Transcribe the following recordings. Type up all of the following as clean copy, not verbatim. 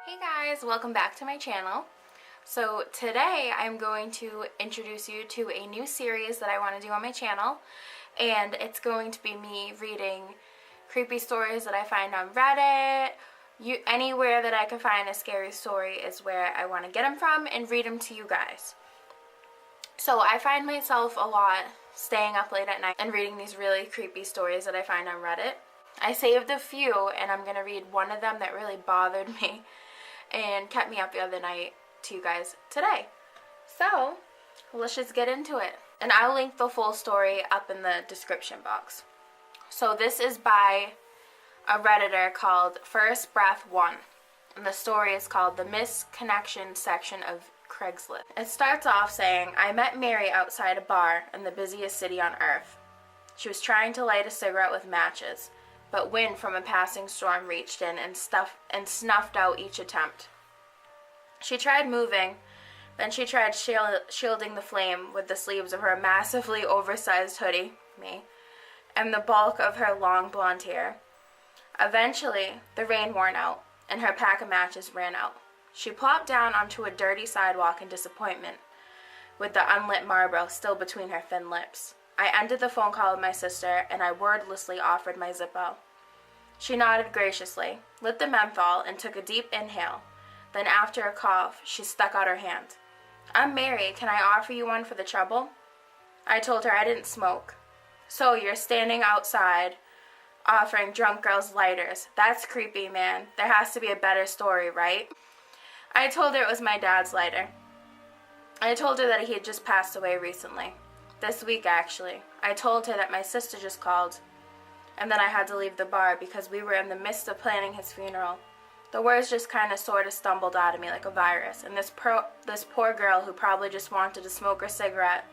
Hey guys, welcome back to my channel. So today I'm going to introduce you to a new series that I want to do on my channel, and it's going to be me reading creepy stories that I find on Reddit. Anywhere that I can find a scary story is where I want to get them from and read them to you guys. So I find myself a lot staying up late at night and reading these really creepy stories that I find on Reddit. I saved a few and I'm going to read one of them that really bothered me and kept me up the other night to you guys today. So let's just get into it. And I'll link the full story up in the description box. So this is by a Redditor called First Breath 1. And the story is called The Misconnection Section of Craigslist. It starts off saying, I met Mary outside a bar in the busiest city on earth. She was trying to light a cigarette with matches, but wind from a passing storm reached in and snuffed out each attempt. She tried moving, then she tried shielding the flame with the sleeves of her massively oversized hoodie, and the bulk of her long blonde hair. Eventually, the rain wore out, and her pack of matches ran out. She plopped down onto a dirty sidewalk in disappointment, with the unlit Marlboro still between her thin lips. I ended the phone call with my sister, and I wordlessly offered my Zippo. She nodded graciously, lit the menthol, and took a deep inhale. Then after a cough, she stuck out her hand. I'm Mary, can I offer you one for the trouble? I told her I didn't smoke. So you're standing outside, offering drunk girls lighters. That's creepy, man. There has to be a better story, right? I told her it was my dad's lighter. I told her that he had just passed away recently. This week, actually. I told her that my sister just called, and then I had to leave the bar because we were in the midst of planning his funeral. The words just kind of sort of stumbled out of me like a virus, and this poor girl who probably just wanted to smoke her cigarette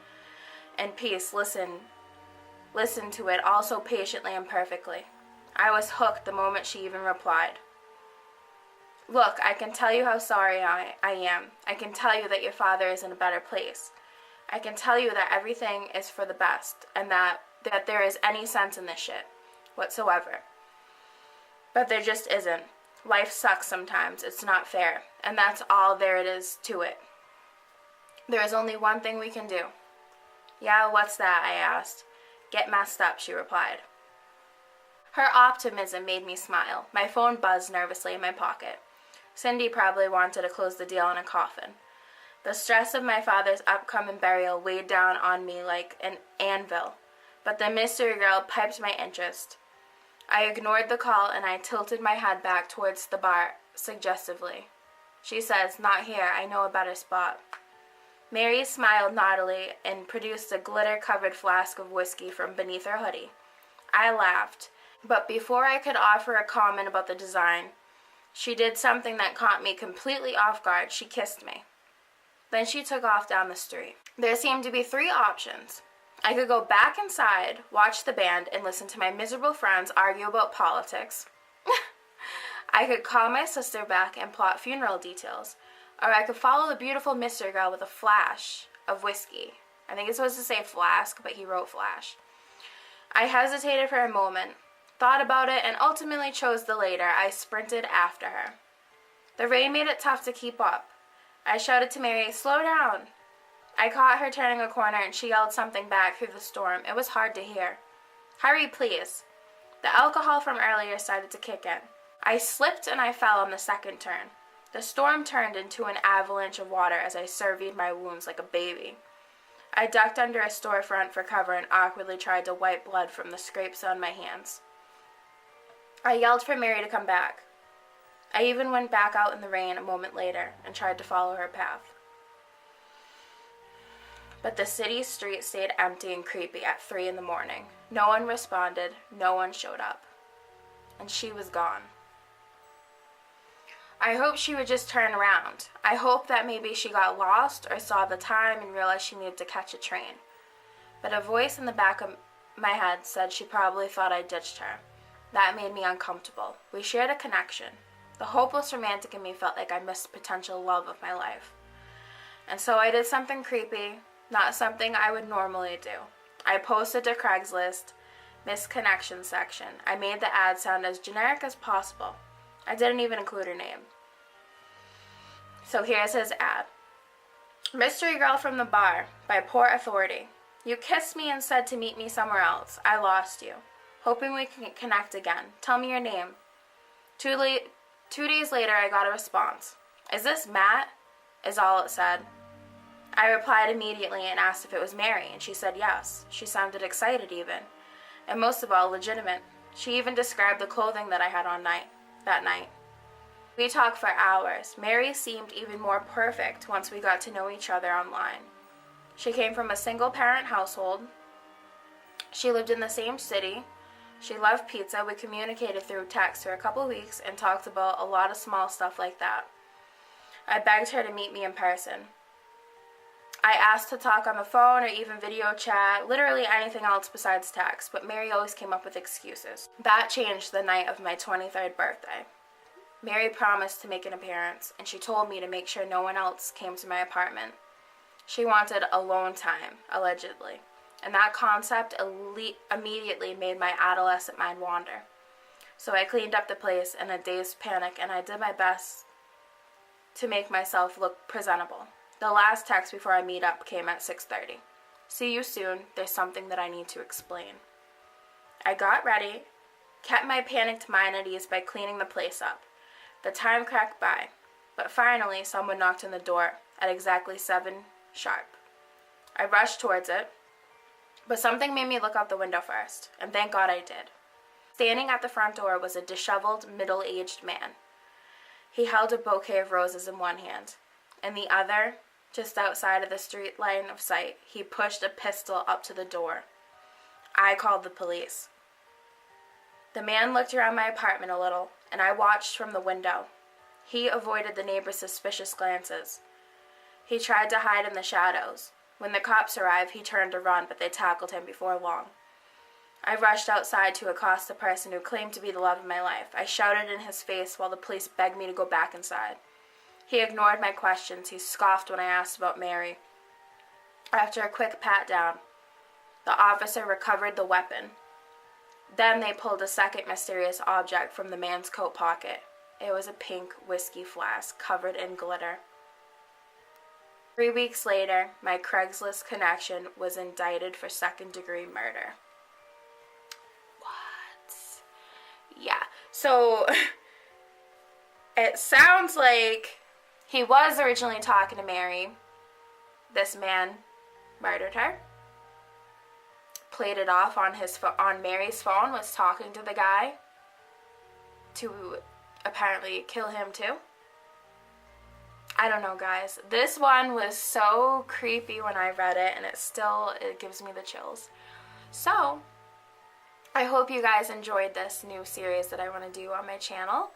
in peace listened to it all so patiently and perfectly. I was hooked the moment she even replied. Look, I can tell you how sorry I am. I can tell you that your father is in a better place. I can tell you that everything is for the best, and that there is any sense in this shit whatsoever. But there just isn't. Life sucks sometimes. It's not fair. And that's all there is to it. There is only one thing we can do. Yeah, what's that? I asked. Get messed up, she replied. Her optimism made me smile. My phone buzzed nervously in my pocket. Cindy probably wanted to close the deal in a coffin. The stress of my father's upcoming burial weighed down on me like an anvil, but the mystery girl piqued my interest. I ignored the call and I tilted my head back towards the bar suggestively. She says, not here, I know a better spot. Mary smiled naughtily and produced a glitter-covered flask of whiskey from beneath her hoodie. I laughed, but before I could offer a comment about the design, she did something that caught me completely off guard. She kissed me. Then she took off down the street. There seemed to be three options. I could go back inside, watch the band, and listen to my miserable friends argue about politics. I could call my sister back and plot funeral details. Or I could follow the beautiful mystery girl with a flash of whiskey. I think it's supposed to say flask, but he wrote flash. I hesitated for a moment, thought about it, and ultimately chose the later. I sprinted after her. The rain made it tough to keep up. I shouted to Mary, slow down. I caught her turning a corner and she yelled something back through the storm. It was hard to hear. Hurry, please. The alcohol from earlier started to kick in. I slipped and I fell on the second turn. The storm turned into an avalanche of water as I surveyed my wounds like a baby. I ducked under a storefront for cover and awkwardly tried to wipe blood from the scrapes on my hands. I yelled for Mary to come back. I even went back out in the rain a moment later and tried to follow her path. But the city street stayed empty and creepy at 3 in the morning. No one responded, no one showed up. And she was gone. I hoped she would just turn around. I hoped that maybe she got lost or saw the time and realized she needed to catch a train. But a voice in the back of my head said she probably thought I ditched her. That made me uncomfortable. We shared a connection. The hopeless romantic in me felt like I missed the potential love of my life. And so I did something creepy, not something I would normally do. I posted to Craigslist, Misconnection section. I made the ad sound as generic as possible. I didn't even include her name. So here's his ad. Mystery Girl from the Bar by Port Authority. You kissed me and said to meet me somewhere else. I lost you. Hoping we can connect again. Tell me your name. 2 days later, I got a response. Is this Matt? Is all it said. I replied immediately and asked if it was Mary, and she said yes. She sounded excited even, and most of all, legitimate. She even described the clothing that I had on that night. We talked for hours. Mary seemed even more perfect once we got to know each other online. She came from a single-parent household. She lived in the same city. She loved pizza. We communicated through text for a couple weeks and talked about a lot of small stuff like that. I begged her to meet me in person. I asked to talk on the phone or even video chat, literally anything else besides text, but Mary always came up with excuses. That changed the night of my 23rd birthday. Mary promised to make an appearance, and she told me to make sure no one else came to my apartment. She wanted alone time, allegedly, and that concept immediately made my adolescent mind wander. So I cleaned up the place in a dazed panic, and I did my best to make myself look presentable. The last text before I meet up came at 6:30. See you soon. There's something that I need to explain. I got ready, kept my panicked mind at ease by cleaning the place up. The time crept by, but finally someone knocked on the door at exactly 7 sharp. I rushed towards it, but something made me look out the window first, and thank God I did. Standing at the front door was a disheveled, middle-aged man. He held a bouquet of roses in one hand. In the other, just outside of the street line of sight, he pushed a pistol up to the door. I called the police. The man looked around my apartment a little, and I watched from the window. He avoided the neighbors' suspicious glances. He tried to hide in the shadows. When the cops arrived, he turned to run, but they tackled him before long. I rushed outside to accost the person who claimed to be the love of my life. I shouted in his face while the police begged me to go back inside. He ignored my questions. He scoffed when I asked about Mary. After a quick pat-down, the officer recovered the weapon. Then they pulled a second mysterious object from the man's coat pocket. It was a pink whiskey flask covered in glitter. 3 weeks later, my Craigslist connection was indicted for second-degree murder. What? Yeah, so it sounds like he was originally talking to Mary. This man murdered her. Played it off on Mary's phone, was talking to the guy to apparently kill him too. I don't know, guys. This one was so creepy when I read it, and it gives me the chills. So, I hope you guys enjoyed this new series that I want to do on my channel.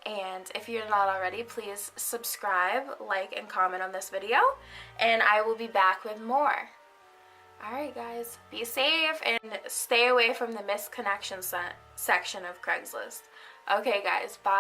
And if you're not already, please subscribe, like, and comment on this video. And I will be back with more. Alright guys, be safe and stay away from the missed connection section of Craigslist. Okay guys, bye.